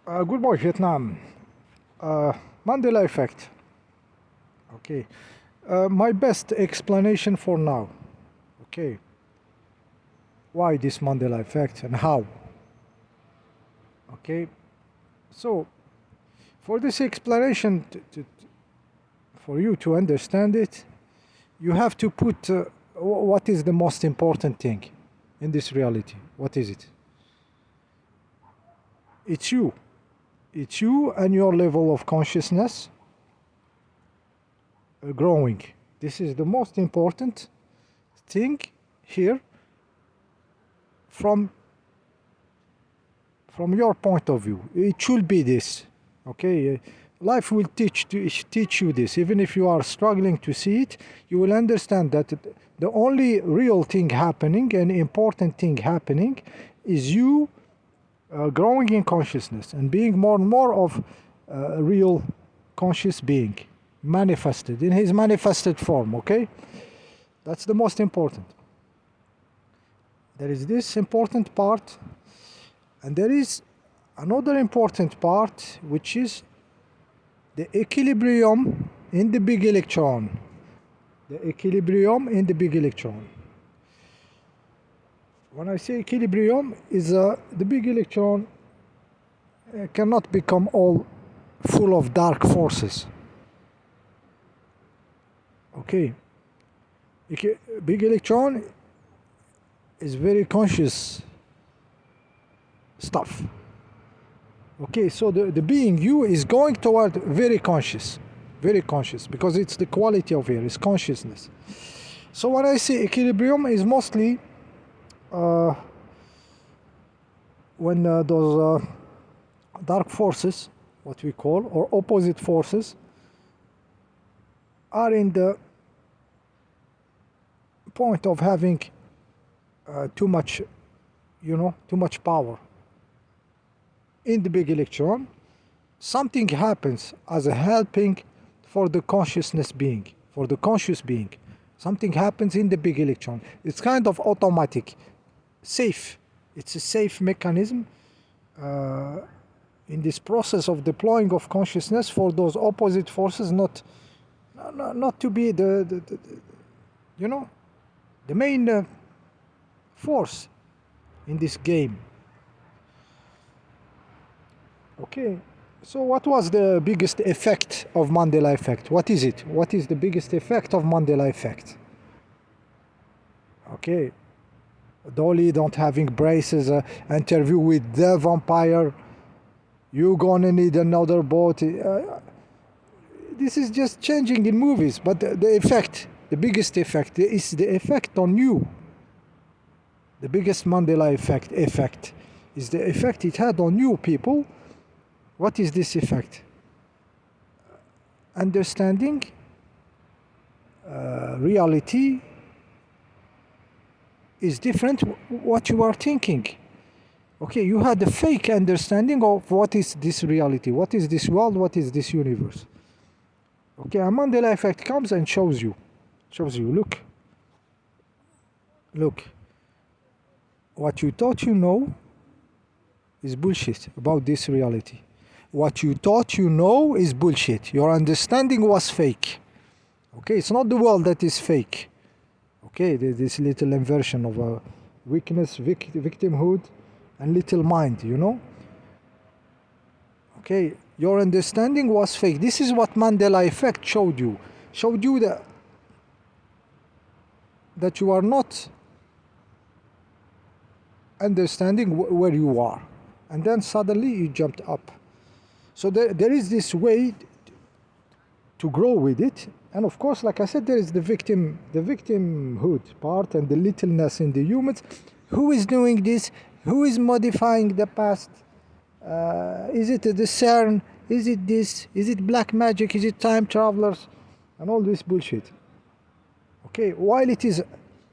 Good morning, Vietnam. Uh, Mandela effect. Okay. My best explanation for now. Okay. Why this Mandela effect and how? Okay. So, for this explanation, for you to understand it, you have to put what is the most important thing in this reality. What is it? It's you. It's you and your level of consciousness growing. This is the most important thing here from your point of view. It should be this. Okay. Life will teach you this. Even if you are struggling to see it, you will understand that the only real thing happening and important thing happening is you growing in consciousness and being more and more of a real conscious being, manifested in his manifested form. Okay, that's the most important. There is this important part, and there is another important part, which is the equilibrium in the big electron. The equilibrium in the big electron. When I say equilibrium, is the big electron cannot become all full of dark forces. Okay, big electron is very conscious stuff. Okay, so the being you is going toward very conscious, because it's the quality of here, it's consciousness. So when I say equilibrium is mostly when those dark forces, what we call, or opposite forces, are in the point of having too much, too much power in the big electron, something happens as a helping for the consciousness being, for the conscious being. Something happens in the big electron. It's kind of automatic, safe. It's a safe mechanism in this process of deploying of consciousness for those opposite forces not to be the main force in this game. Okay, so what was the biggest effect of Mandela effect? What is it? What is the biggest effect of Mandela effect? Okay, Dolly don't having braces, interview with the vampire, you gonna need another boat. This is just changing in movies, but the effect, the biggest effect is the effect on you. The biggest Mandela effect is the effect it had on you people. What is this effect? Understanding reality is different what you are thinking. Okay, you had a fake understanding of what is this reality, what is this world, what is this universe. Okay, a Mandela effect comes and shows you, look, what you thought you know is bullshit about this reality. What you thought you know is bullshit. Your understanding was fake. Okay, it's not the world that is fake. Okay, this little inversion of a weakness, victimhood, and little mind, Okay, your understanding was fake. This is what Mandela effect showed you. Showed you that you are not understanding where you are. And then suddenly you jumped up. So there is this way to grow with it. And of course, like I said, there is the victimhood part and the littleness in the humans. Who is doing this? Who is modifying the past? Is it the CERN? Is it this? Is it black magic? Is it time travelers? And all this bullshit. Okay, while it is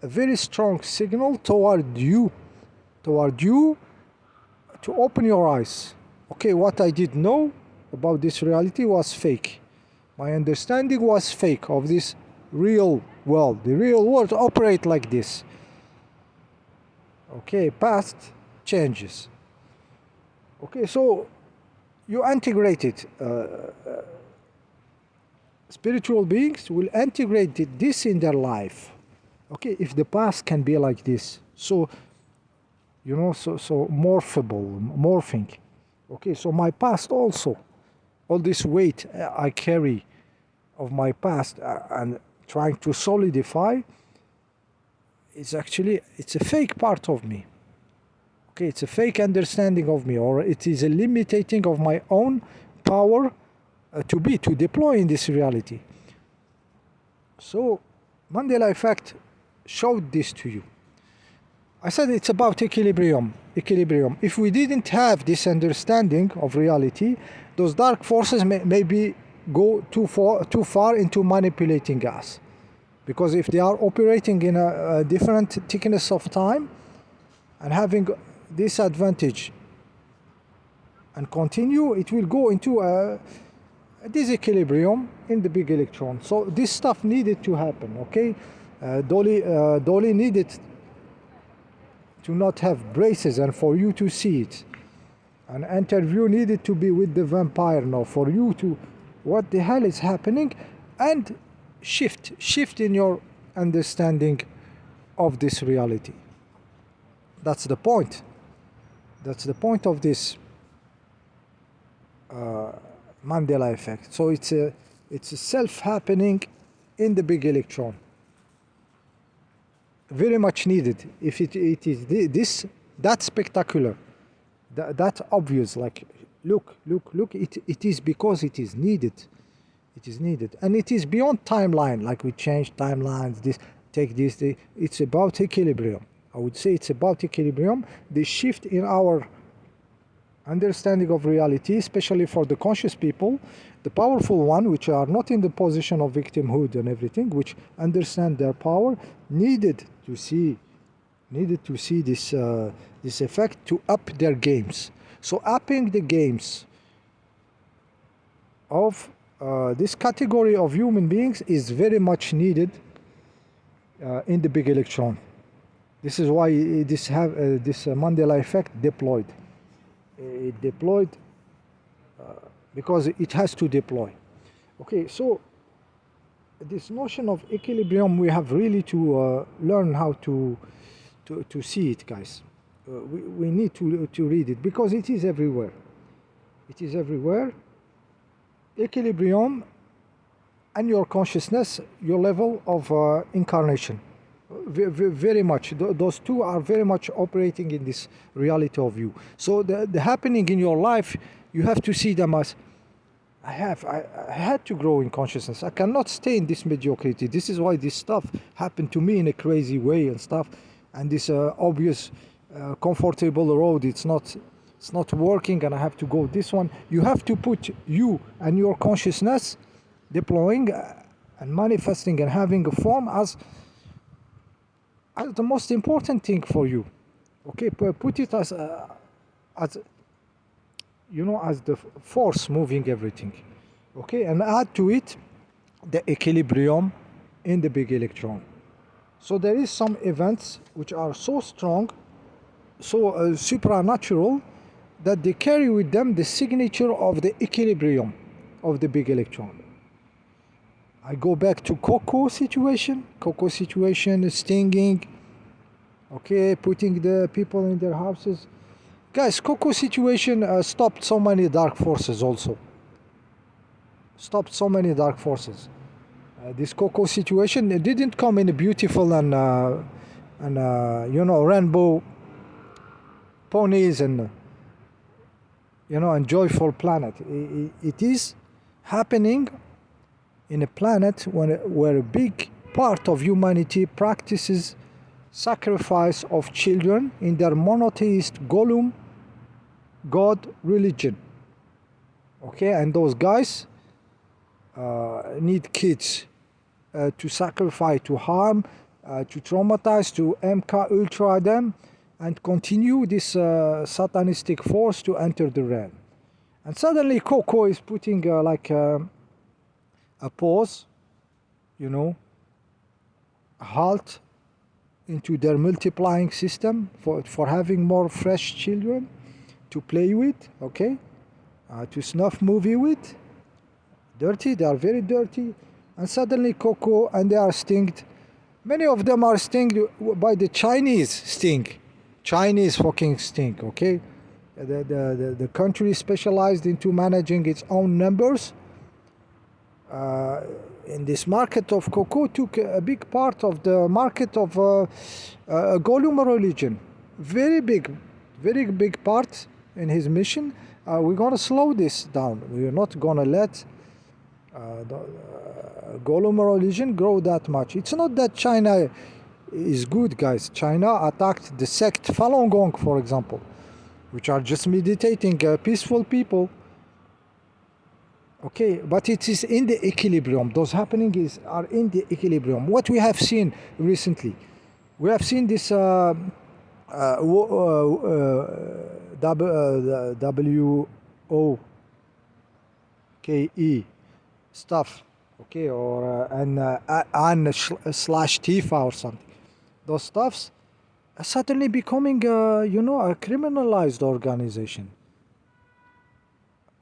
a very strong signal toward you to open your eyes. Okay, what I did know about this reality was fake. My understanding was fake of this real world. The real world operates like this. Okay, past changes. Okay, so you integrate it. Spiritual beings will integrate this in their life. Okay, if the past can be like this, so so morphing. Okay, so my past also, all this weight I carry of my past and trying to solidify, it's a fake part of me. Okay, it's a fake understanding of me, or it is a limiting of my own power to deploy in this reality. So Mandela effect showed this to you. I said it's about equilibrium. If we didn't have this understanding of reality, those dark forces maybe go too far into manipulating us. Because if they are operating in a different thickness of time and having this advantage and continue, it will go into a disequilibrium in the big electron. So this stuff needed to happen, okay? Dolly needed to not have braces and for you to see it. An interview needed to be with the vampire now for you to, what the hell is happening, and shift in your understanding of this reality. That's the point. That's the point of this Mandela effect. So it's a self-happening in the big electron. Very much needed. If it is that spectacular, that obvious, like look, it is because it is needed. It is needed, and it is beyond timeline. Like we change timelines. It's about equilibrium. I would say it's about equilibrium. The shift in our understanding of reality, especially for the conscious people, the powerful one, which are not in the position of victimhood and everything, which understand their power, needed to see this effect to up their games. So upping the games of this category of human beings is very much needed in the big electron. This is why this Mandela effect deployed. It deployed because it has to deploy. Okay, so this notion of equilibrium, we have really to learn how to see it, guys. We need to read it because it is everywhere. It is everywhere. Equilibrium and your consciousness, your level of incarnation. Very much. Those two are very much operating in this reality of you. So the happening in your life, you have to see them as, I had to grow in consciousness. I cannot stay in this mediocrity. This is why this stuff happened to me in a crazy way and stuff. And this obvious, comfortable road, it's not working, and I have to go this one. You have to put you and your consciousness deploying and manifesting and having a form as the most important thing for you. Okay, put it as you know, as the force moving everything. Okay, and add to it the equilibrium in the big electron. So there is some events which are so strong, so supranatural, that they carry with them the signature of the equilibrium of the big electron. I go back to Coco situation, stinging, okay, putting the people in their houses. Guys, Coco situation stopped so many dark forces also. Stopped so many dark forces. This Coco situation didn't come in a beautiful and you know, rainbow ponies and you know, and joyful planet. It is happening in a planet where a big part of humanity practices sacrifice of children in their monotheist Golem God religion. Okay, and those guys need kids to sacrifice, to harm, to traumatize, to MK Ultra them, and continue this satanistic force to enter the realm. And suddenly Coco is putting like a pause, you know, a halt into their multiplying system for having more fresh children to play with, okay? to snuff movie with. Dirty, they are very dirty. And suddenly cocoa, and they are stinged. Many of them are stinged by the Chinese sting. Chinese fucking sting, okay? The country specialized into managing its own numbers. In this market of cocoa took a big part of the market of Gollum religion. Very big part in his mission. We're going to slow this down. We're not going to let the Gollum religion grow that much. It's not that China is good, guys. China attacked the sect Falun Gong, for example, which are just meditating peaceful people. Okay, but it is in the equilibrium. Those happenings are in the equilibrium. What we have seen recently, we have seen this WOKE stuff, okay, or slash Tifa or something. Those stuffs are suddenly becoming, you know, a criminalized organization.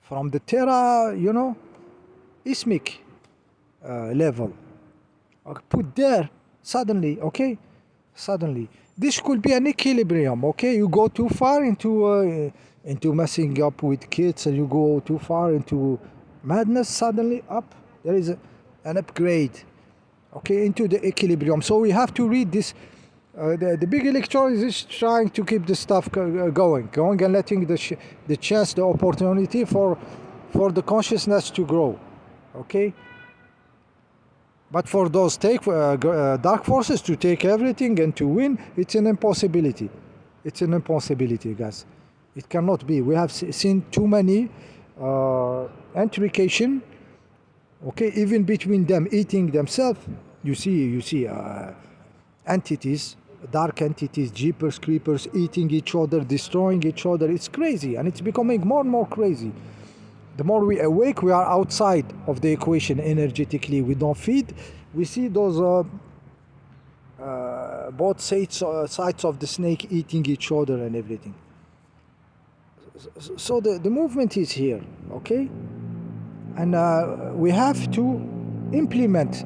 From the Terra, you know, ismic level. Put there, suddenly, okay? Suddenly. This could be an equilibrium, okay? You go too far into messing up with kids, and you go too far into madness, suddenly up. There is an upgrade, okay, into the equilibrium. So we have to read this. The big electron is just trying to keep the stuff going, and letting the chance, the opportunity for the consciousness to grow, okay? But for those dark forces to take everything and to win, it's an impossibility. It's an impossibility, guys. It cannot be. We have seen too many intrication, okay, even between them eating themselves. You see entities, dark entities, jeepers, creepers, eating each other, destroying each other. It's crazy, and it's becoming more and more crazy. The more we awake, we are outside of the equation energetically. We don't feed. We see those both sides of the snake eating each other and everything. So the movement is here, okay? And we have to implement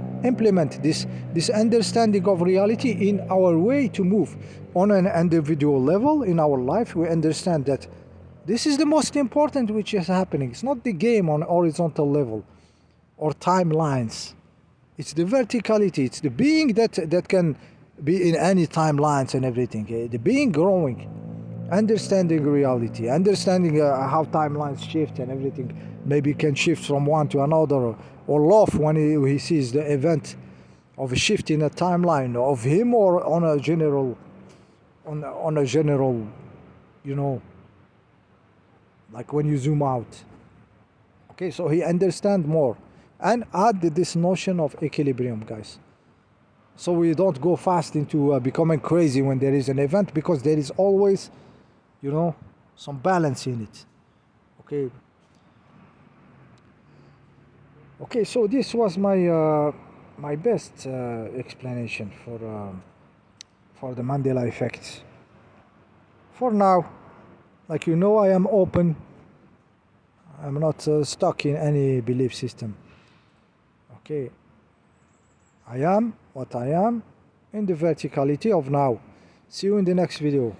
this understanding of reality in our way to move on an individual level in our life. We understand that this is the most important which is happening. It's not the game on horizontal level or timelines. It's the verticality. It's the being that can be in any timelines and everything. The being growing, understanding reality, understanding how timelines shift and everything. Maybe can shift from one to another, or laugh when he sees the event of a shift in a timeline of him, or on a general, you know, like when you zoom out. Okay, so he understand more, and add this notion of equilibrium, guys. So we don't go fast into becoming crazy when there is an event, because there is always, you know, some balance in it. Okay. Okay, so this was my my best explanation for the Mandela effect. For now, like you know, I am open. I'm not stuck in any belief system. Okay. I am what I am in the verticality of now. See you in the next video.